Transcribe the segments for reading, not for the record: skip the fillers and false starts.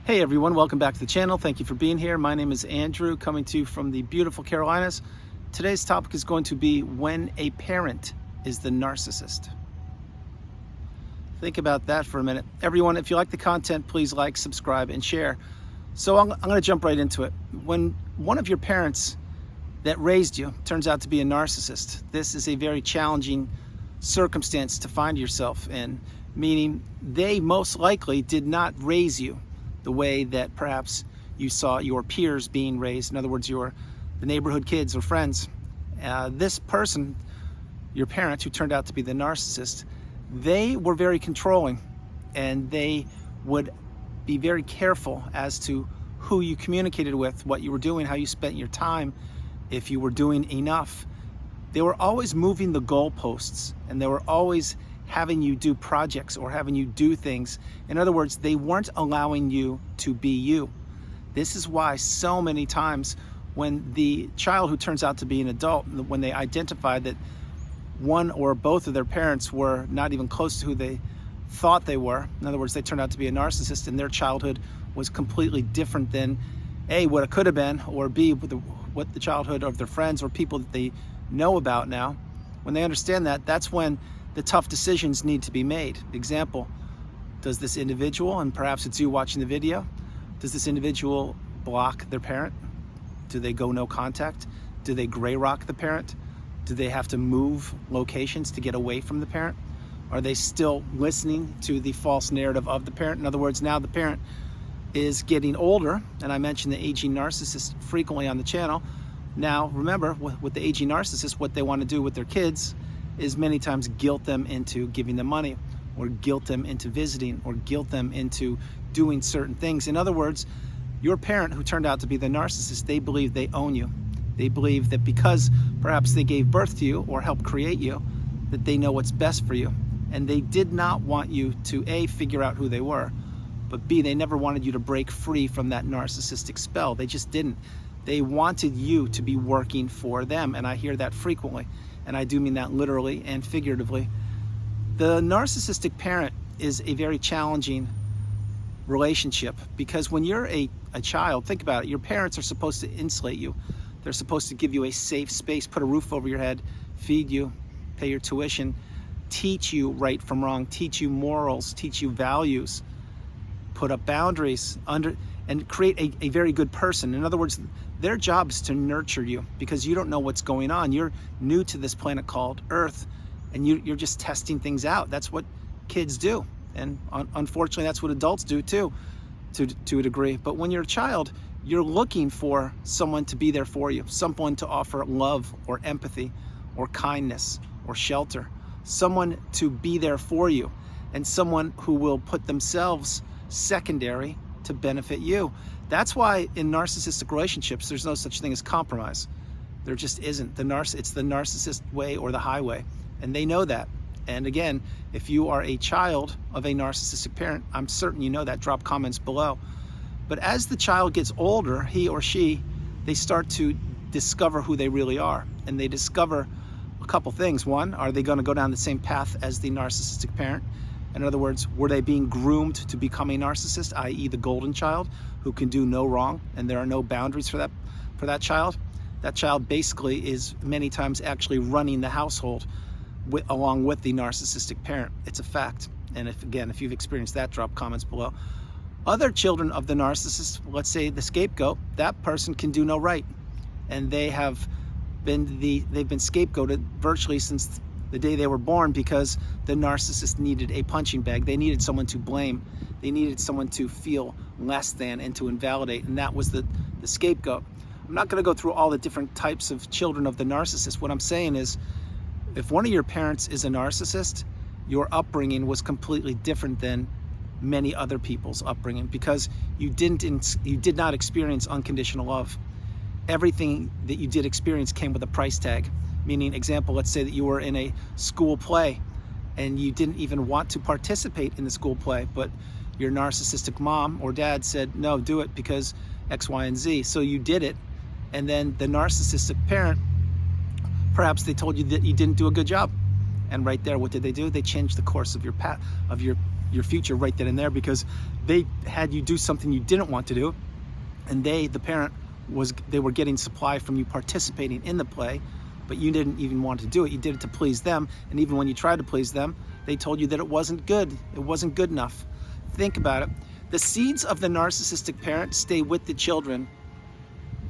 Hey everyone, welcome back to the channel. Thank you for being here. My name is Andrew, coming to you from the beautiful Carolinas. Today's topic is going to be when a parent is the narcissist. Think about that for a minute. Everyone, if you like the content, please like, subscribe, and share. So I'm going to jump right into it. When one of your parents that raised you turns out to be a narcissist, this is a very challenging circumstance to find yourself in, meaning they most likely did not raise you the way that perhaps you saw your peers being raised. In other words, the neighborhood kids or friends. This person, your parents who turned out to be the narcissist, they were very controlling, and they would be very careful as to who you communicated with, what you were doing, how you spent your time, if you were doing enough. They were always moving the goalposts, and they were always having you do projects or having you do things. In other words, they weren't allowing you to be you. This is why so many times when the child who turns out to be an adult, when they identify that one or both of their parents were not even close to who they thought they were, in other words, they turned out to be a narcissist and their childhood was completely different than A, what it could have been, or B, what the childhood of their friends or people that they know about now. When they understand that, that's when the tough decisions need to be made. Example, does this individual, and perhaps it's you watching the video, does this individual block their parent? Do they go no contact? Do they gray rock the parent? Do they have to move locations to get away from the parent? Are they still listening to the false narrative of the parent? In other words, now the parent is getting older, and I mention the aging narcissist frequently on the channel. Now, remember, with the aging narcissist, what they want to do with their kids is many times guilt them into giving them money, or guilt them into visiting, or guilt them into doing certain things. In other words, your parent who turned out to be the narcissist, they believe they own you. They believe that because perhaps they gave birth to you or helped create you, that they know what's best for you. And they did not want you to A, figure out who they were, but B, they never wanted you to break free from that narcissistic spell. They just didn't. They wanted you to be working for them, and I hear that frequently. And I do mean that literally and figuratively. The narcissistic parent is a very challenging relationship, because when you're a child, think about it, your parents are supposed to insulate you. They're supposed to give you a safe space, put a roof over your head, feed you, pay your tuition, teach you right from wrong, teach you morals, teach you values, put up boundaries, and create a very good person. In other words, their job is to nurture you, because you don't know what's going on. You're new to this planet called Earth, and you're just testing things out. That's what kids do. And unfortunately, that's what adults do too, to a degree. But when you're a child, you're looking for someone to be there for you, someone to offer love or empathy or kindness or shelter, someone to be there for you, and someone who will put themselves secondary to benefit you. That's why in narcissistic relationships, there's no such thing as compromise. There just isn't. It's the narcissist way or the highway, and they know that. And again, if you are a child of a narcissistic parent, I'm certain you know that. Drop comments below. But as the child gets older, he or she, they start to discover who they really are, and they discover a couple things. One, are they going to go down the same path as the narcissistic parent? In other words, were they being groomed to become a narcissist, i.e. the golden child who can do no wrong and there are no boundaries for that child? That child basically is many times actually running the household along with the narcissistic parent. It's a fact. And if you've experienced that, drop comments below. Other children of the narcissist, let's say the scapegoat, that person can do no right. And they've been scapegoated virtually since the day they were born, because the narcissist needed a punching bag. They needed someone to blame. They needed someone to feel less than and to invalidate, and that was the scapegoat. I'm not going to go through all the different types of children of the narcissist. What I'm saying is, if one of your parents is a narcissist, your upbringing was completely different than many other people's upbringing, because you did not experience unconditional love. Everything that you did experience came with a price tag. Meaning, example, let's say that you were in a school play and you didn't even want to participate in the school play, but your narcissistic mom or dad said, no, do it because X, Y, and Z. So you did it, and then the narcissistic parent, perhaps they told you that you didn't do a good job. And right there, what did they do? They changed the course of your your future right then and there, because they had you do something you didn't want to do, and the parent, they were getting supply from you participating in the play, but you didn't even want to do it. You did it to please them, and even when you tried to please them, they told you that it wasn't good. It wasn't good enough. Think about it. The seeds of the narcissistic parent stay with the children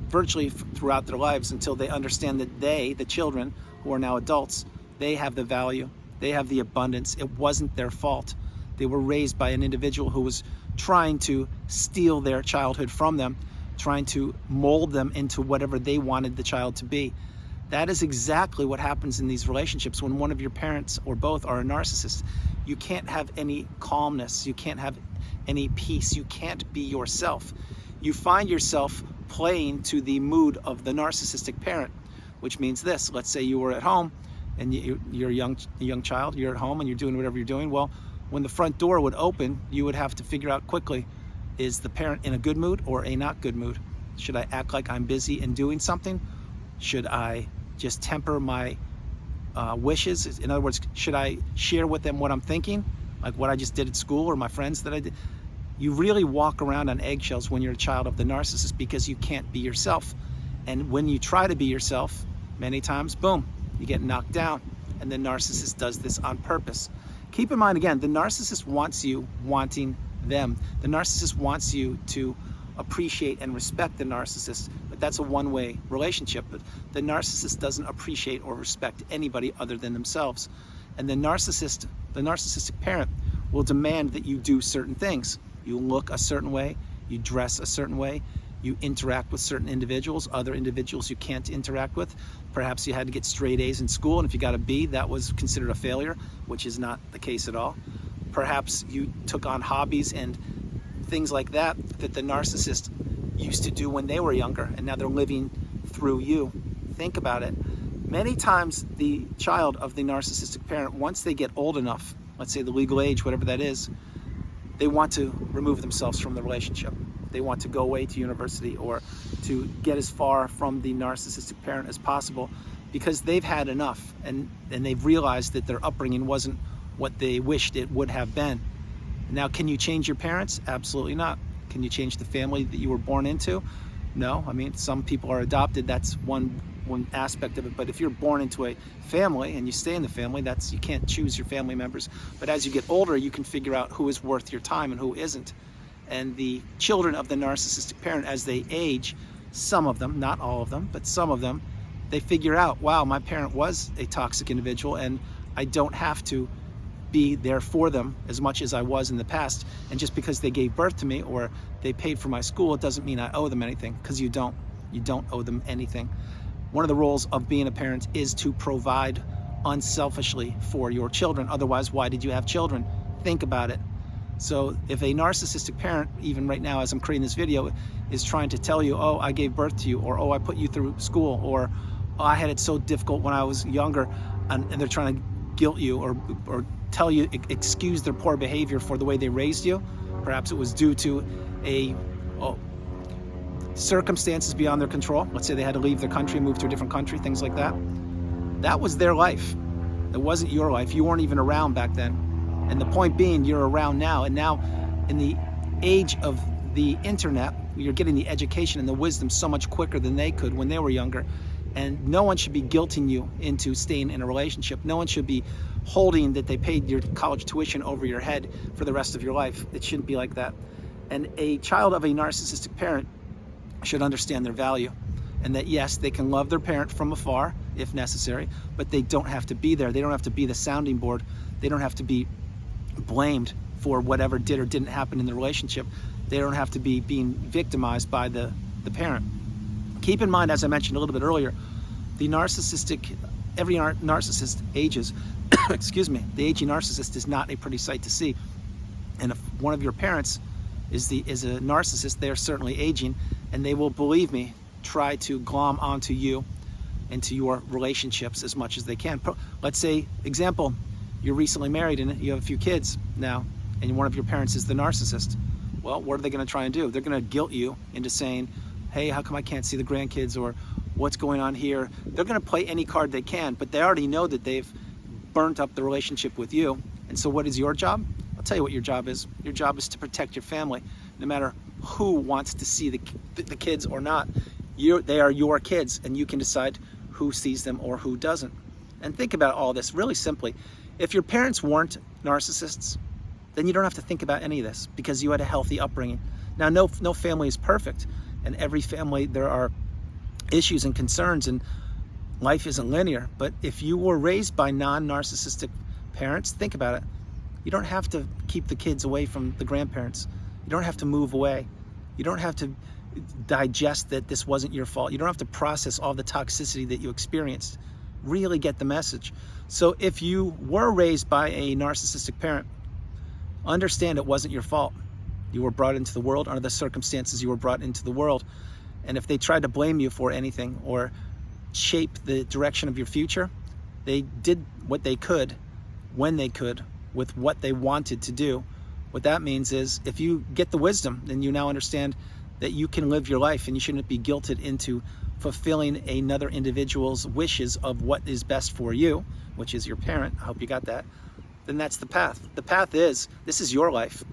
virtually throughout their lives until they understand that they, the children who are now adults, they have the value, they have the abundance. It wasn't their fault. They were raised by an individual who was trying to steal their childhood from them, trying to mold them into whatever they wanted the child to be. That is exactly what happens in these relationships when one of your parents or both are a narcissist. You can't have any calmness. You can't have any peace. You can't be yourself. You find yourself playing to the mood of the narcissistic parent, which means this. Let's say you were at home and you're a young child, you're at home and you're doing whatever you're doing. Well, when the front door would open, you would have to figure out quickly, is the parent in a good mood or a not good mood? Should I act like I'm busy and doing something? Should I just temper my wishes? In other words, should I share with them what I'm thinking, like what I just did at school or my friends that I did? You really walk around on eggshells when you're a child of the narcissist because you can't be yourself. And when you try to be yourself, many times, boom, you get knocked down. And the narcissist does this on purpose. Keep in mind, again, the narcissist wants you wanting them. The narcissist wants you to appreciate and respect the narcissist, but that's a one-way relationship. But the narcissist doesn't appreciate or respect anybody other than themselves. And the narcissistic parent will demand that you do certain things. You look a certain way, you dress a certain way, you interact with certain individuals, other individuals you can't interact with. Perhaps you had to get straight A's in school, and if you got a B, that was considered a failure, which is not the case at all. Perhaps you took on hobbies and things like that that the narcissist used to do when they were younger, and now they're living through you. Think about it. Many times the child of the narcissistic parent, once they get old enough, let's say the legal age, whatever that is, they want to remove themselves from the relationship. They want to go away to university or to get as far from the narcissistic parent as possible because they've had enough, and they've realized that their upbringing wasn't what they wished it would have been. Now, can you change your parents? Absolutely not. Can you change the family that you were born into? No. I mean, some people are adopted. That's one aspect of it. But if you're born into a family and you stay in the family, you can't choose your family members. But as you get older, you can figure out who is worth your time and who isn't. And the children of the narcissistic parent, as they age, some of them, not all of them, but some of them, they figure out, wow, my parent was a toxic individual and I don't have to be there for them as much as I was in the past. And just because they gave birth to me or they paid for my school, it doesn't mean I owe them anything, because you don't owe them anything. One of the roles of being a parent is to provide unselfishly for your children. Otherwise, why did you have children? Think about it. So if a narcissistic parent, even right now as I'm creating this video, is trying to tell you, oh, I gave birth to you, or oh, I put you through school, or oh, I had it so difficult when I was younger, and they're trying to guilt you or tell you, excuse their poor behavior for the way they raised you. Perhaps it was due to circumstances beyond their control. Let's say they had to leave their country, move to a different country, things like that. That was their life. It wasn't your life. You weren't even around back then. And the point being, you're around now. And now, in the age of the internet, you're getting the education and the wisdom so much quicker than they could when they were younger. And no one should be guilting you into staying in a relationship. No one should be holding that they paid your college tuition over your head for the rest of your life. It shouldn't be like that. And a child of a narcissistic parent should understand their value, and that yes, they can love their parent from afar if necessary, but they don't have to be there. They don't have to be the sounding board. They don't have to be blamed for whatever did or didn't happen in the relationship. They don't have to be being victimized by the parent. Keep in mind, as I mentioned a little bit earlier, every narcissist ages. Excuse me. The aging narcissist is not a pretty sight to see. And if one of your parents is a narcissist, they are certainly aging, and they will, believe me, try to glom onto you into your relationships as much as they can. Let's say, example, you're recently married and you have a few kids now, and one of your parents is the narcissist. Well, what are they going to try and do? They're going to guilt you into saying, hey, how come I can't see the grandkids, or what's going on here? They're going to play any card they can, but they already know that they've burnt up the relationship with you. And so what is your job? I'll tell you what your job is. Your job is to protect your family, no matter who wants to see the kids or not. They are your kids, and you can decide who sees them or who doesn't. And think about all this really simply. If your parents weren't narcissists, then you don't have to think about any of this because you had a healthy upbringing. Now, no family is perfect, and every family there are issues and concerns, and life isn't linear. But if you were raised by non-narcissistic parents, think about it. You don't have to keep the kids away from the grandparents. You don't have to move away. You don't have to digest that this wasn't your fault. You don't have to process all the toxicity that you experienced. Really get the message. So if you were raised by a narcissistic parent, understand it wasn't your fault. You were brought into the world under the circumstances you were brought into the world. And if they tried to blame you for anything or shape the direction of your future, they did what they could, when they could, with what they wanted to do. What that means is if you get the wisdom, then you now understand that you can live your life and you shouldn't be guilted into fulfilling another individual's wishes of what is best for you, which is your parent. I hope you got that. Then that's the path. The path is, this is your life.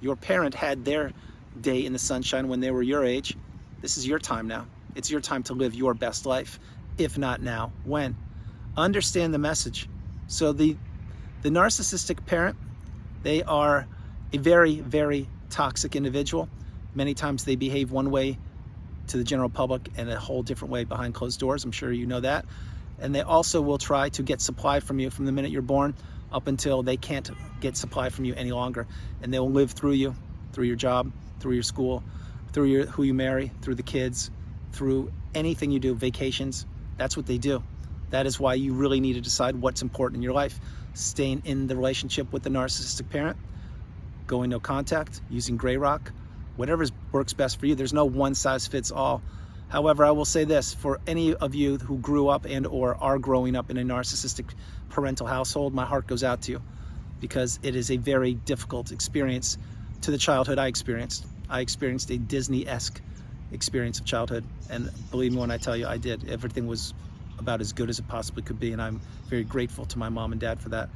Your parent had their day in the sunshine when they were your age. This is your time now. It's your time to live your best life. If not now, when? Understand the message. So the narcissistic parent, they are a very, very toxic individual. Many times they behave one way to the general public and a whole different way behind closed doors. I'm sure you know that. And they also will try to get supply from you from the minute you're born up until they can't get supply from you any longer. And they will live through you, through your job, through your school, through who you marry, through the kids, through anything you do, vacations. That's what they do. That is why you really need to decide what's important in your life. Staying in the relationship with the narcissistic parent, going no contact, using Grey Rock, whatever works best for you. There's no one size fits all. However, I will say this, for any of you who grew up and or are growing up in a narcissistic parental household, my heart goes out to you because it is a very difficult experience to the childhood I experienced. I experienced a Disney-esque experience of childhood, and believe me when I tell you, I did. Everything was about as good as it possibly could be, and I'm very grateful to my mom and dad for that.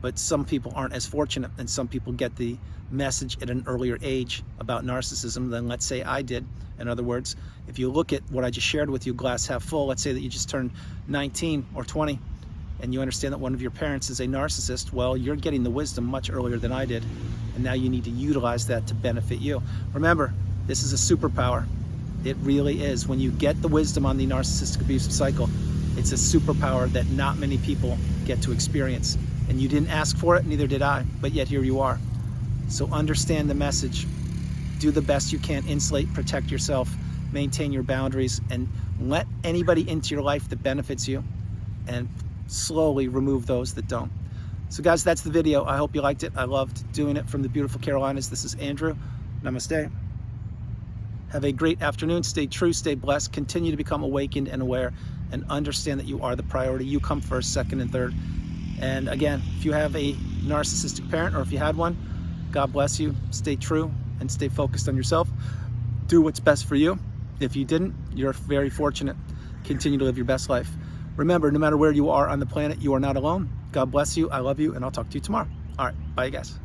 But some people aren't as fortunate, and some people get the message at an earlier age about narcissism than, let's say, I did. In other words, if you look at what I just shared with you, glass half full, let's say that you just turned 19 or 20, and you understand that one of your parents is a narcissist, well, you're getting the wisdom much earlier than I did, and now you need to utilize that to benefit you. Remember, this is a superpower. It really is. When you get the wisdom on the narcissistic abusive cycle, it's a superpower that not many people get to experience. And you didn't ask for it, neither did I, but yet here you are. So understand the message. Do the best you can, insulate, protect yourself, maintain your boundaries, and let anybody into your life that benefits you, and slowly remove those that don't. So guys, that's the video. I hope you liked it. I loved doing it from the beautiful Carolinas. This is Andrew. Namaste. Have a great afternoon. Stay true, stay blessed. Continue to become awakened and aware, and understand that you are the priority. You come first, second, and third. And again, if you have a narcissistic parent, or if you had one, God bless you. Stay true and stay focused on yourself. Do what's best for you. If you didn't, you're very fortunate. Continue to live your best life. Remember, no matter where you are on the planet, you are not alone. God bless you. I love you, and I'll talk to you tomorrow. All right. Bye, you guys.